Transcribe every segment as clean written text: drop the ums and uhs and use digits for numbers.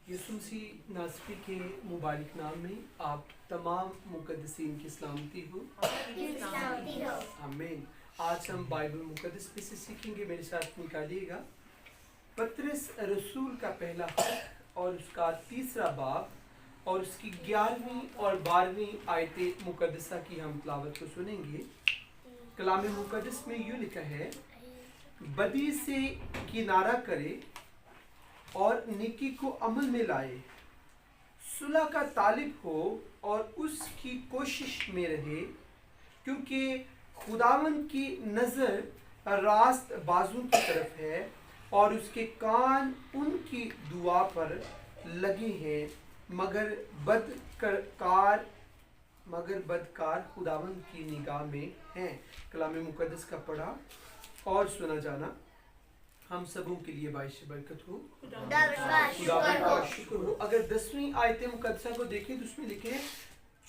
یسوع مسیح ناصری کے مبارک نام میں آپ تمام مقدسین کی سلامتی ہو. آمین. آج ہم بائبل مقدس میں سے سیکھیں گے. میرے ساتھ نکالیے گا پطرس رسول کا پہلا خط اور اس کا 3 باب اور اس کی 11ویں اور 12ویں آیت مقدسہ کی ہم تلاوت کو سنیں گے. کلام مقدس میں یوں لکھا ہے: بدی سے کنارہ کرے اور نیکی کو عمل میں لائے، صلح کا طالب ہو اور اس کی کوشش میں رہے، کیونکہ خداوند کی نظر راست بازوں کی طرف ہے اور اس کے کان ان کی دعا پر لگے ہیں، مگر بدکار خداوند کی نگاہ میں ہیں. کلام مقدس کا پڑھا اور سنا جانا ہم سبوں کے لیے باعث برکت ہو. خدا کا شکر ہو. اگر 10ویں آیت مقدسہ کو دیکھیں تو اس میں لکھے: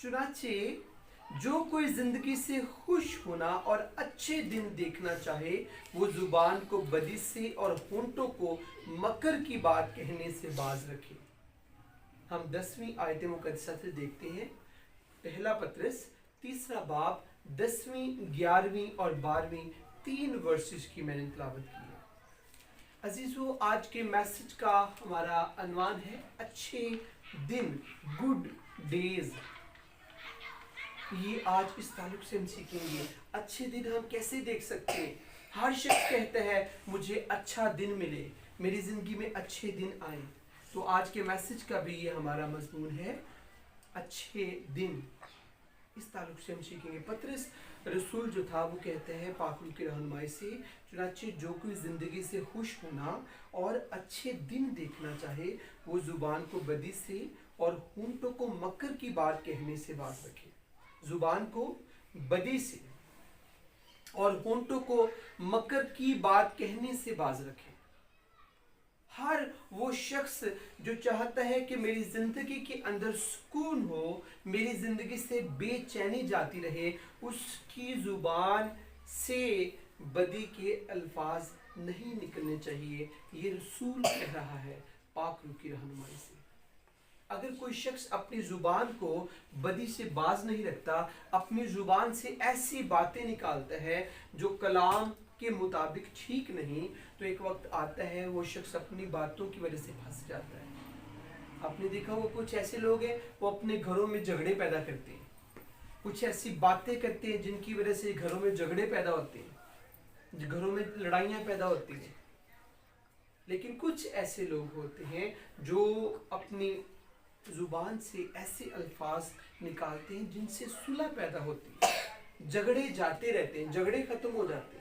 چنانچہ جو کوئی زندگی سے خوش ہونا اور اچھے دن دیکھنا چاہے وہ زبان کو بدی سے اور ہونٹوں کو مکر کی بات کہنے سے باز رکھے. ہم 10ویں آیت مقدسہ سے دیکھتے ہیں. پہلا پطرس 3 باب 10ویں 11ویں اور 12ویں 3 ورسز کی میں نے تلاوت کی ہے. عزیزو، آج کے میسج کا ہمارا عنوان ہے اچھے دن، گڈ ڈیز. یہ آج اس تعلق سے ہم سیکھیں گے اچھے دن ہم کیسے دیکھ سکتے ہیں. ہر شخص کہتا ہے مجھے اچھا دن ملے، میری زندگی میں اچھے دن آئیں. تو آج کے میسج کا بھی یہ ہمارا مضمون ہے اچھے دن. اس تعلق سے ہم سیکھیں گے. پطرس رسول جو تھا وہ کہتے ہیں پاک روح کی رہنمائی سے: چنانچہ جو کوئی زندگی سے خوش ہونا اور اچھے دن دیکھنا چاہے وہ زبان کو بدی سے اور ہونٹوں کو مکر کی بات کہنے سے باز رکھے. زبان کو بدی سے اور ہونٹوں کو مکر کی بات کہنے سے باز رکھے. ہر وہ شخص جو چاہتا ہے کہ میری زندگی کے اندر سکون ہو، میری زندگی سے بے چینی جاتی رہے، اس کی زبان سے بدی کے الفاظ نہیں نکلنے چاہیے. یہ رسول کہہ رہا ہے پاک روح کی رہنمائی سے. اگر کوئی شخص اپنی زبان کو بدی سے باز نہیں رکھتا، اپنی زبان سے ایسی باتیں نکالتا ہے جو کلام کے مطابق ٹھیک نہیں، تو ایک وقت آتا ہے وہ شخص اپنی باتوں کی وجہ سے پھنس جاتا ہے. آپ نے دیکھا وہ کچھ ایسے لوگ ہیں وہ اپنے گھروں میں جھگڑے پیدا کرتے ہیں، کچھ ایسی باتیں کرتے ہیں جن کی وجہ سے گھروں میں جھگڑے پیدا ہوتے ہیں، گھروں میں لڑائیاں پیدا ہوتی ہیں. لیکن کچھ ایسے لوگ ہوتے ہیں جو اپنی زبان سے ایسے الفاظ نکالتے ہیں جن سے صلح پیدا ہوتی ہے، جھگڑے جاتے رہتے ہیں، جھگڑے ختم ہو جاتے ہیں.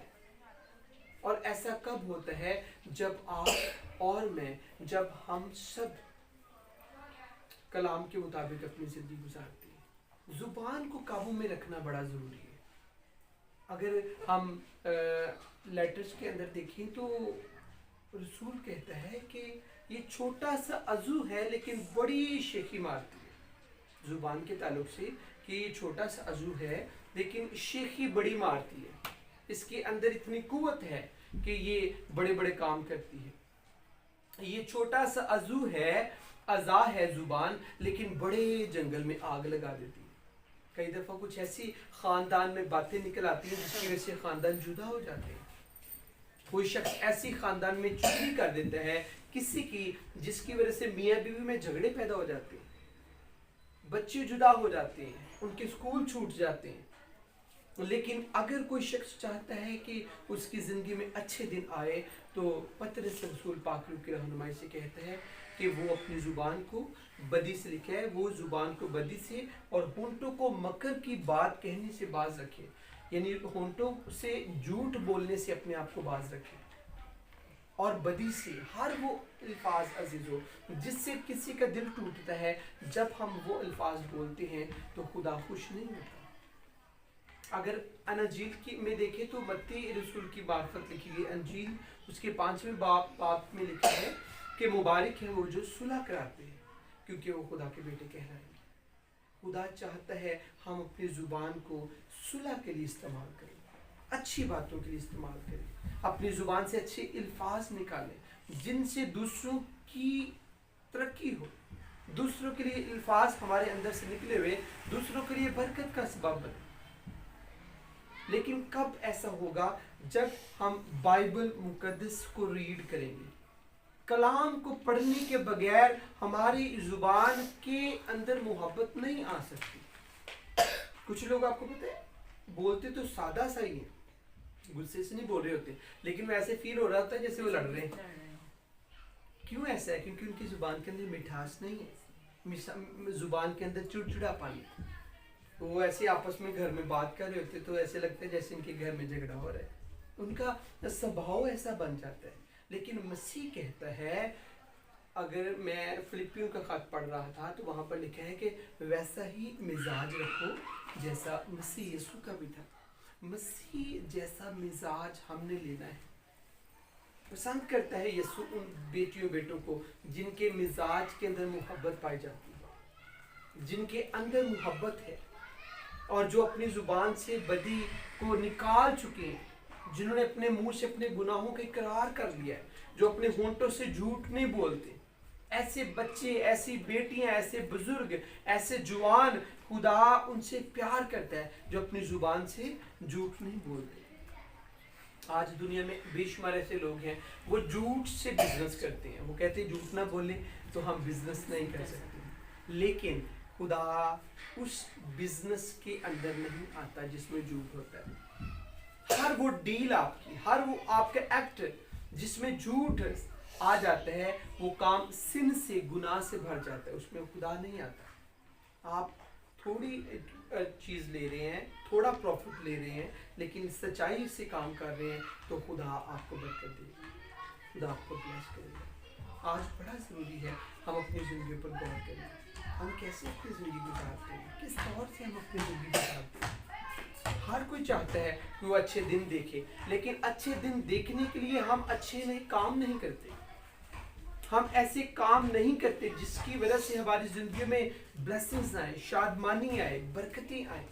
اور ایسا کب ہوتا ہے؟ جب آپ اور میں، جب ہم سب کلام کے مطابق اپنی زندگی گزارتے ہیں. زبان کو قابو میں رکھنا بڑا ضروری ہے. اگر ہم لیٹرز کے اندر دیکھیں تو رسول کہتا ہے کہ یہ چھوٹا سا عضو ہے لیکن بڑی شیخی مارتی ہے. زبان کے تعلق سے کہ یہ چھوٹا سا عضو ہے لیکن شیخی بڑی مارتی ہے. اس کے اندر اتنی قوت ہے کہ یہ بڑے بڑے کام کرتی ہے. یہ چھوٹا سا عضو ہے، اعضا ہے زبان، لیکن بڑے جنگل میں آگ لگا دیتی ہے. کئی دفعہ کچھ ایسی خاندان میں باتیں نکل آتی ہیں جس کی وجہ سے خاندان جدا ہو جاتے ہیں. کوئی شخص ایسی خاندان میں چغلی کر دیتا ہے کسی کی جس کی وجہ سے میاں بیوی میں جھگڑے پیدا ہو جاتے ہیں، بچے جدا ہو جاتے ہیں، ان کے سکول چھوٹ جاتے ہیں. لیکن اگر کوئی شخص چاہتا ہے کہ اس کی زندگی میں اچھے دن آئے تو پطرس رسول پاک روح کی رہنمائی سے کہتا ہے کہ وہ اپنی زبان کو بدی سے لکھے، وہ زبان کو بدی سے اور ہونٹوں کو مکر کی بات کہنے سے باز رکھے. یعنی ہونٹوں سے جھوٹ بولنے سے اپنے آپ کو باز رکھے اور بدی سے. ہر وہ الفاظ عزیزو جس سے کسی کا دل ٹوٹتا ہے، جب ہم وہ الفاظ بولتے ہیں تو خدا خوش نہیں ہوتا. اگر انجیل کی میں دیکھیں تو متی رسول کی معرفت لکھی گئی انجیل اس کے 5ویں باب میں لکھا ہے کہ مبارک ہے وہ جو صلح کراتے ہیں کیونکہ وہ خدا کے بیٹے کہلائیں گے. خدا چاہتا ہے ہم اپنی زبان کو صلح کے لیے استعمال کریں، اچھی باتوں کے لیے استعمال کریں، اپنی زبان سے اچھے الفاظ نکالیں جن سے دوسروں کی तरक्की हो, दूसरों के लिए अल्फाज हमारे अंदर से निकले हुए दूसरों के लिए बरकत का सबब बने। लेकिन कब ऐसा होगा? जब हम बाइबल मुकद्दस को रीड करेंगे। कलाम को पढ़ने के बगैर हमारी जुबान के अंदर मोहब्बत नहीं आ सकती। कुछ लोग आपको पता है बोलते तो सादा सा ही है, गुस्से से नहीं बोल रहे होते, लेकिन वैसे फील हो रहा होता है जैसे वो लड़ रहे हैं। क्यों ऐसा है? क्योंकि उनकी जुबान के अंदर मिठास नहीं है, जुबान के अंदर चिड़चिड़ापन है। वो ऐसे आपस में घर में बात कर रहे होते तो ऐसे लगता है जैसे इनके घर में झगड़ा हो रहा है, उनका स्वभाव ऐसा बन जाता है। लेकिन मसीह कहता है, अगर मैं फिलिपियों का खत पढ़ रहा था तो वहां पर लिखा है कि वैसा ही मिजाज रखो जैसा मसीह यीशु का भी था। मसीह जैसा मिजाज हमने लेना है। पसंद करता है यीशु उन बेटियों बेटों को जिनके मिजाज के अंदर मोहब्बत पाई जाती है, जिनके अंदर मोहब्बत है और जो अपनी जुबान से बदी को निकाल चुके हैं, जिन्होंने अपने मुंह से अपने गुनाहों का इकरार कर लिया है, जो अपने होंठों से झूठ नहीं बोलते। ऐसे बच्चे, ऐसी बेटियां, ऐसे बुजुर्ग, ऐसे जवान, खुदा उनसे प्यार करता है जो अपनी जुबान से झूठ नहीं बोलते। आज दुनिया में बेशुमार ऐसे लोग हैं, वो झूठ से बिजनेस करते हैं। वो कहते हैं झूठ ना बोले तो हम बिजनेस नहीं कर सकते। लेकिन खुदा उस बिजनेस के अंदर नहीं आता जिसमें झूठ होता है। हर वो डील आपकी, हर वो आपका एक्ट जिसमें झूठ आ जाता है, वो काम सिन से, गुनाह से भर जाता है, उसमें खुदा नहीं आता। आप थोड़ी चीज ले रहे हैं, थोड़ा प्रॉफिट ले रहे हैं, लेकिन सच्चाई से काम कर रहे हैं तो खुदा आपको बरकत देगा, खुदा आपको ब्लेस करेगा। आज बड़ा जरूरी है हम अपनी जिंदगी पर गौर करें। हम कैसे अपनी जिंदगी गुजारते हैं, किस तौर से हम अपनी जिंदगी गुजारते हैं। हर कोई चाहता है कि वो अच्छे दिन देखे, लेकिन अच्छे दिन देखने के लिए हम अच्छे नहीं काम नहीं करते। हम ऐसे काम नहीं करते जिसकी वजह से हमारी जिंदगी में ब्लेसिंग्स आए, शादमानी आए, बरकतें आए।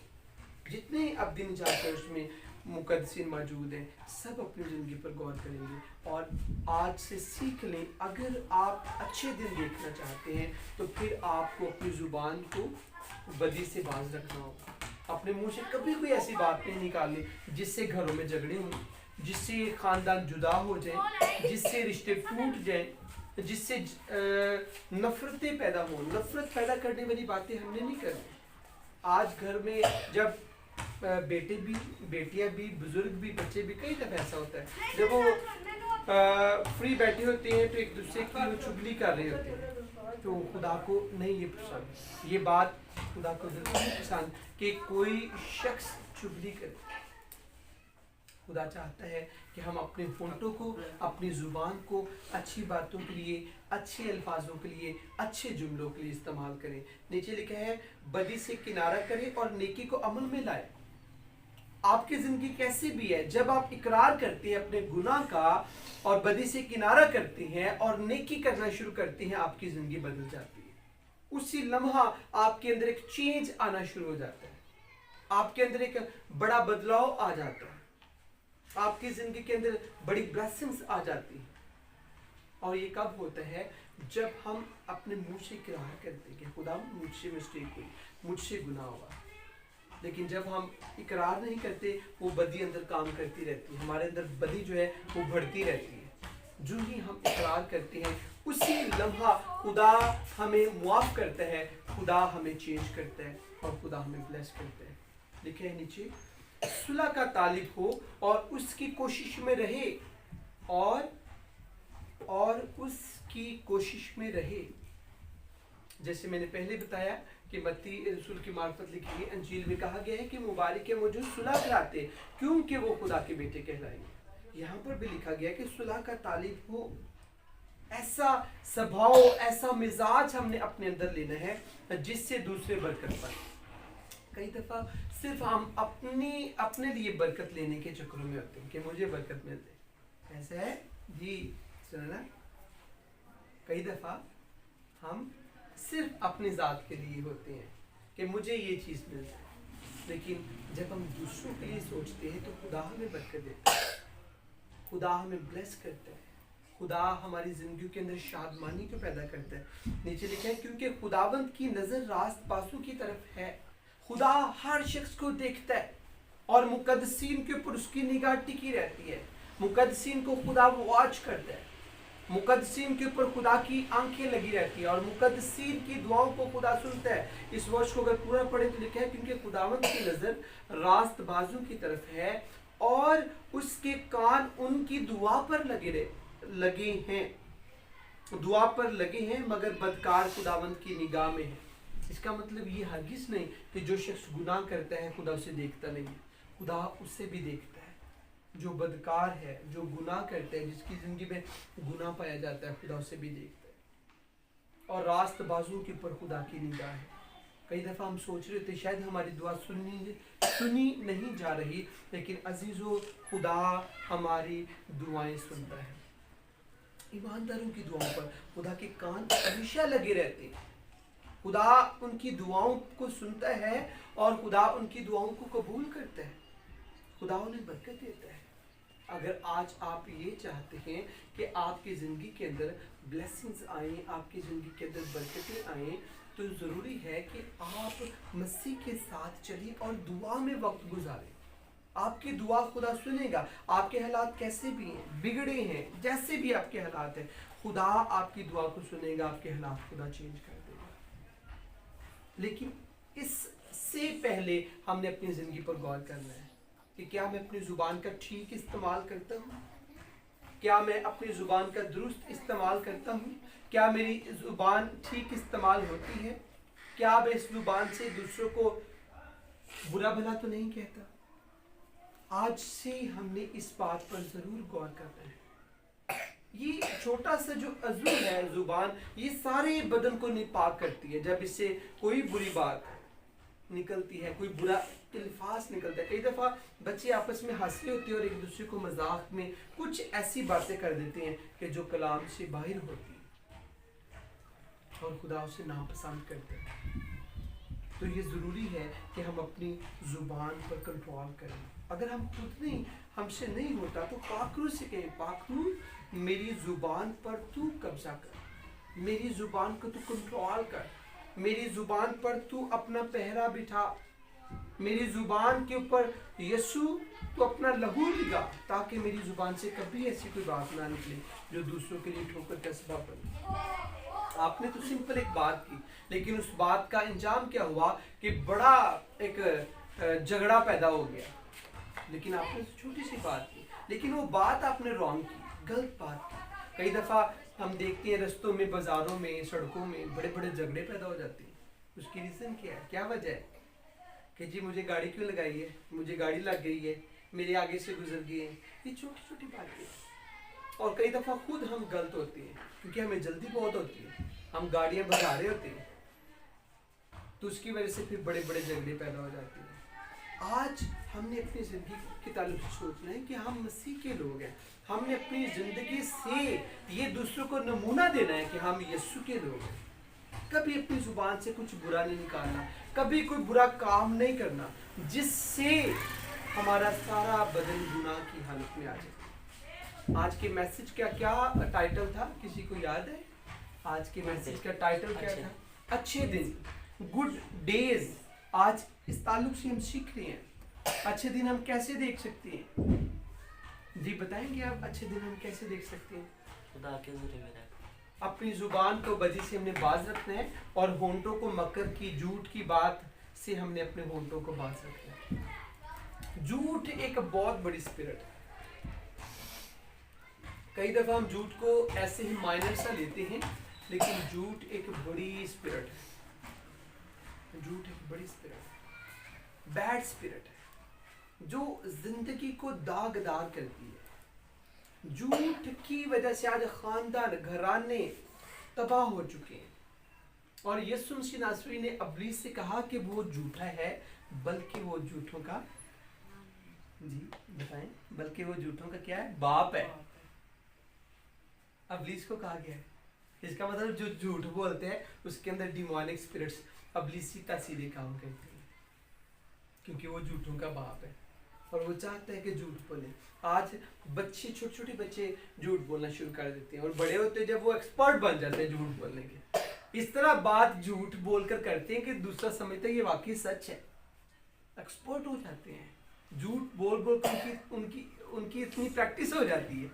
जितने अब दिन जाकर उसमें मुकद्दसीन मौजूद हैं, सब अपनी ज़िंदगी पर गौर करेंगे और आज से सीख लें। अगर आप अच्छे दिन देखना चाहते हैं तो फिर आपको अपनी ज़ुबान को बदी से बाज रखना होगा। अपने मुंह से कभी कोई ऐसी बात नहीं निकालनी जिससे घरों में झगड़े हों, जिससे खानदान जुदा हो जाए, जिससे रिश्ते टूट जाएं, जिससे नफरतें पैदा हो। नफरत पैदा करने वाली बातें हमने नहीं करनी। आज घर में जब बेटे भी, बेटियां भी, बुजुर्ग भी, बच्चे भी, कई दफा ऐसा होता है जब वो फ्री बैठे होते हैं तो एक दूसरे की वो चुगली कर रहे होते हैं, तो खुदा को नहीं ये पसंद, ये बात खुदा को नहीं पसंद कि कोई शख्स चुगली करे। खुदा चाहता है कि हम अपने होंठों को, अपनी जुबान को अच्छी बातों के लिए, अच्छे अल्फाजों के लिए, अच्छे जुमलों के लिए इस्तेमाल करें। नीचे लिखा है बदी से किनारा करें और नेकी को अमल में लाए। आपकी जिंदगी कैसी भी है, जब आप इकरार करते हैं अपने गुनाह का और बदी से किनारा करते हैं और नेकी करना शुरू करते हैं, आपकी जिंदगी बदल जाती है। उसी लम्हा आपके अंदर एक चेंज आना शुरू हो जाता है, आपके अंदर एक बड़ा बदलाव आ जाता है, आपकी जिंदगी के अंदर बड़ी ब्लेसिंग्स आ जाती है। और ये कब होता है? जब हम अपने मुंह से इकरार करते हैं कि खुदा मुझसे मिस्टेक हुई, मुझसे गुनाह हुआ। लेकिन जब हम इकरार नहीं करते, वो बदी अंदर काम करती रहती है, हमारे अंदर बदी जो है वो बढ़ती रहती है। जो ही हम इकरार करते हैं उसी लम्हा खुदा हमें मुआफ करता है, खुदा हमें चेंज करता है और खुदा हमें ब्लेस करता है। लिखे है नीचे, सुलह का तालिब हो और उसकी कोशिश में रहे, और उसकी कोशिश में रहे। जैसे मैंने पहले बताया कि मत्ती रसूल की मार्फत लिखी है, अंजील में कहा गया है कि मुबारक है वो जो सुलह कराते क्योंकि वो खुदा के बेटे कहलाएंगे। यहाँ पर भी लिखा गया कि सुलह का तालिब हो। ऐसा स्वभाव, ऐसा मिजाज हमने अपने अंदर लेना है जिससे दूसरे बरकत पाए। कई दफा सिर्फ हम अपने लिए बरकत लेने के चक्करों में होते हैं कि मुझे बरकत मिल जाए। ऐसा है जी, सुना ना? कई दफा हम सिर्फ अपनी ज़ात के लिए होते हैं कि मुझे ये चीज़ मिल जाए, लेकिन जब हम दूसरों के लिए सोचते हैं तो खुदा हमें बरकत देता है, खुदा हमें ब्लेस करता है। खुदा हमारी जिंदगी के अंदर शादमानी को पैदा करता है। नीचे लिखा है क्योंकि खुदावंद की नजर रास्त बाजू की तरफ है। खुदा हर शख्स को देखता है और मुकद्दसीन के ऊपर उसकी निगाह टिकी रहती है। मुकद्दसीन को खुदा वॉच करता है, मुकद्दसीन के ऊपर खुदा की आंखें लगी रहती है और मुकद्दसीन की दुआओं को खुदा सुनता है। इस वर्ष को अगर पूरा पढ़े तो लिखा है क्योंकि खुदावंद की नजर रास्त बाजू की तरफ है और उसके कान उनकी दुआ पर लगे हैं, दुआ पर लगे हैं, मगर बदकार खुदावंद की निगाह में है। इसका मतलब ये हरगिज नहीं कि जो शख्स गुनाह करता है खुदा उसे देखता नहीं है, खुदा उससे भी देखता है। जो बदकार है, जो गुनाह करता है, जिसकी जिंदगी में गुनाह पाया जाता है, खुदा उसे भी देखता है। और रास्त बाजू के ऊपर खुदा की निगाह है। कई दफ़ा हम सोच रहे थे शायद हमारी दुआ सुनी नहीं जा रही, लेकिन अजीज़ों खुदा हमारी दुआएं सुनता है। ईमानदारों की दुआओं पर खुदा के कान हमेशा लगे रहते हैं। खुदा उनकी दुआओं को सुनता है और खुदा उनकी दुआओं को कबूल करता है। खुदा उन्हें बरकत देता है। अगर आज आप ये चाहते हैं कि आपकी ज़िंदगी के अंदर ब्लेसिंग्स आए, आपकी ज़िंदगी के अंदर बरकतें आए, तो ज़रूरी है कि आप मसीह के साथ चलिए और दुआ में वक्त गुजारें। आपकी दुआ खुदा सुनेगा। आपके हालात कैसे भी हैं, बिगड़े हैं, जैसे भी आपके हालात हैं, खुदा आपकी दुआ को सुनेगा, आपके हालात खुदा चेंज कर देगा। लेकिन इससे पहले हमने अपनी ज़िंदगी पर गौर करना है कि क्या मैं अपनी ज़ुबान का ठीक इस्तेमाल करता हूँ, क्या मैं अपनी ज़ुबान का दुरुस्त इस्तेमाल करता हूँ, क्या मेरी ज़ुबान ठीक इस्तेमाल होती है, क्या मैं इस ज़ुबान से दूसरों को बुरा भला तो नहीं कहता। आज से हमने इस बात पर ज़रूर गौर करना है। ये छोटा सा जो अज़ू है ज़ुबान, ये सारे बदन को निपाक करती है। जब इससे कोई बुरी बात निकलती है, कोई बुरा अल्फाज निकलता है, कई दफ़ा बच्चे आपस में हंस रहे होते हैं और एक दूसरे को मजाक में कुछ ऐसी बातें कर देते हैं कि जो कलाम से बाहर होती है और खुदा उसे नापसंद करते हैं। तो ये ज़रूरी है कि हम अपनी ज़ुबान पर कंट्रोल करें। अगर हम खुद नहीं, हमसे नहीं होता तो पाकरू से कहें, पाकरू मेरी ज़ुबान पर तू कब्जा कर, मेरी ज़ुबान को तू कंट्रोल कर, मेरी ज़ुबान पर तू अपना पहरा बिठा, मेरी ज़ुबान के ऊपर यीशु तो अपना लहू लगा, ताकि मेरी ज़ुबान से कभी ऐसी कोई बात ना निकले जो दूसरों के लिए ठोकर का सबब बने। आपने तो सिंपल एक बात की, लेकिन उस बात का अंजाम क्या हुआ कि बड़ा एक झगड़ा पैदा हो गया। लेकिन आपने तो छोटी सी बात की, लेकिन वो बात आपने रॉन्ग की, गलत बात की। कई दफ़ा हम देखते हैं रस्तों में, बाज़ारों में, सड़कों में बड़े बड़े झगड़े पैदा हो जाते हैं। उसकी रीज़न क्या है, क्या वजह है कि जी मुझे गाड़ी क्यों लगाई है, मुझे गाड़ी लग गई है, मेरे आगे से गुजर गए हैं। ये छोटी छोटी बातें। और कई दफ़ा खुद हम गलत होते हैं क्योंकि हमें जल्दी बहुत होती है, हम गाड़ियाँ भगा रहे होते हैं, तो उसकी वजह से फिर बड़े बड़े झगड़े पैदा हो जाते हैं। आज हमने अपनी ज़िंदगी के ताल्लुक से सोचना है कि हम मसीह के लोग हैं। हमने अपनी ज़िंदगी से ये दूसरों को नमूना देना है कि हम यीशु के लोग हैं। कभी अपनी ज़ुबान से कुछ बुरा नहीं निकालना, कभी कोई बुरा काम नहीं करना जिससे हमारा सारा बदन गुनाह की हालत में आ जाए। आज के मैसेज का क्या टाइटल था, किसी को याद है? आज के मैसेज का टाइटल क्या था? अच्छे दिन, गुड डेज। आज इस ताल्लुक से हम सीख रहे हैं अच्छे दिन हम कैसे देख सकते हैं। जी बताएंगे आप, अच्छे दिन हम कैसे देख सकते हैं? खुदा के ज़रिए में अपनी ज़ुबान को बदी से हमने बाज रखना है और होंठों को मकर की, झूठ की बात से हमने अपने होंठों को बाज रखना है। झूठ एक बहुत बड़ी स्पिरिट है। कई दफ़ा हम झूठ को ऐसे ही माइनर सा लेते हैं, लेकिन झूठ एक बड़ी स्पिरिट है। झूठ एक बड़ी स्पिरिट है, बैड स्पिरिट है जो जिंदगी को दागदार करती है। झूठ की वजह से आज खानदान, घराने तबाह हो चुके हैं। और यीशु मसीह नासरी ने अबलीस से कहा कि वो झूठा है, बल्कि वो झूठों का, जी बताएं, बल्कि वो झूठों का क्या है? बाप है। अबलीस को कहा गया है, इसका मतलब जो झूठ बोलते हैं उसके अंदर डिमोनिक स्पिरिट्स, अबलीसी तासीरें काम करती हैं, क्योंकि वो झूठों का बाप है। और वो चाहता है कि झूठ बोले। आज बच्चे, छोटे छोटे बच्चे झूठ बोलना शुरू कर देते हैं, और बड़े होते हैं जब वो एक्सपर्ट बन जाते हैं झूठ बोलने के। इस तरह बात झूठ बोलकर करते हैं कि दूसरा समझता है ये वाकई सच है। एक्सपर्ट हो जाते हैं झूठ बोल बोल कर, उनकी इतनी प्रैक्टिस हो जाती है।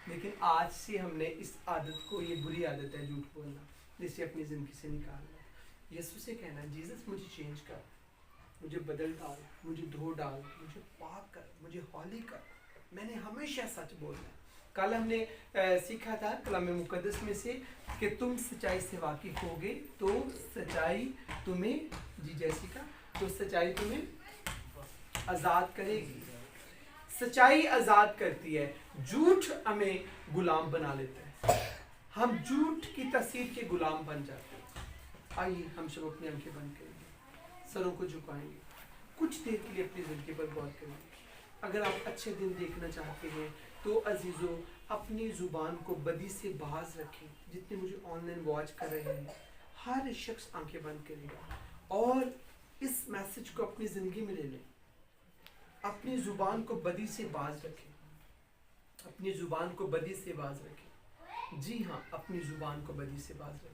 लेकिन आज से हमने इस आदत को, ये बुरी आदत है झूठ बोलना, जिसे अपनी जिंदगी से निकालना है। यीशु से कहना है, जीसस मुझे चेंज कर, मुझे बदल डाल, मुझे धो डाल, मुझे पाक कर, मुझे हौली कर। मैंने हमेशा सच बोलना है। कल हमने सीखा था कलाम मुकद्दस में से कि तुम सच्चाई से वाकिफ होगे तो सच्चाई तुम्हें, जी जैसिका, तो सच्चाई तुम्हें आज़ाद करेगी। सच्चाई आज़ाद करती है, झूठ हमें गुलाम बना लेता है। हम झूठ की तस्वीर के गुलाम बन जाते हैं। आइए हम सब अपनी आंखें बंद करेंगे, सरों को झुकाएंगे, कुछ देर के लिए अपनी जिंदगी पर गौर करेंगे। अगर आप अच्छे दिन देखना चाहते हैं तो अजीज़ों, अपनी ज़ुबान को बदी से बाज रखें। जितने मुझे ऑनलाइन वॉच कर रहे हैं, हर शख्स आंखें बंद करेगा और इस मैसेज को अपनी ज़िंदगी में ले लें। अपनी ज़ुबान को बदी से बाज रखें, अपनी ज़ुबान को बदी से बाज रखें। जी हाँ, अपनी ज़ुबान को बदी से बाज रखें।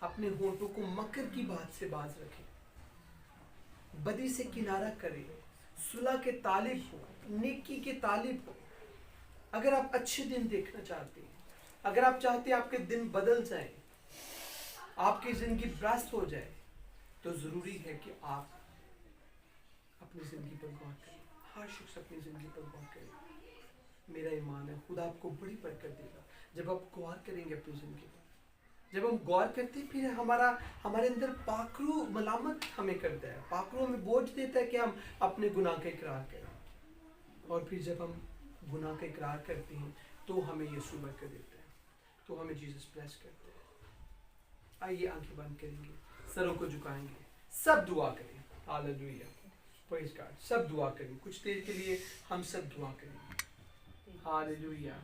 अपने होंठों को मकर की बात से बाज रखें। बदी से किनारा करें, सुलह के तालिब हो, नेकी के तालिब हो। अगर आप अच्छे दिन देखना चाहते हैं, अगर आप चाहते हैं आपके दिन बदल जाए, आपकी जिंदगी ब्रस्त हो जाए, तो जरूरी है कि आप अपनी जिंदगी पर गौर करें। हर शख्स अपनी जिंदगी पर गौर करे। मेरा ईमान है खुदा आपको बड़ी बरकत देगा जब आप गौर करेंगे अपनी जिंदगी पर। जब हम गौर करते हैं, फिर हमारे अंदर पाखरू मलामत हमें करता है, पाखरू हमें बोझ देता है कि हम अपने गुनाह का इकरार करें। और फिर जब हम गुनाह का इकरार करते हैं तो हमें यीशु बरकत देता है, तो हमें जीसस ब्लेस करता है। आइए आंखें बंद करेंगे, सरों को झुकाएंगे, सब दुआ करें। Hallelujah, praise God. सब दुआ करें, कुछ देर के लिए हम सब दुआ करें। हालेलुया।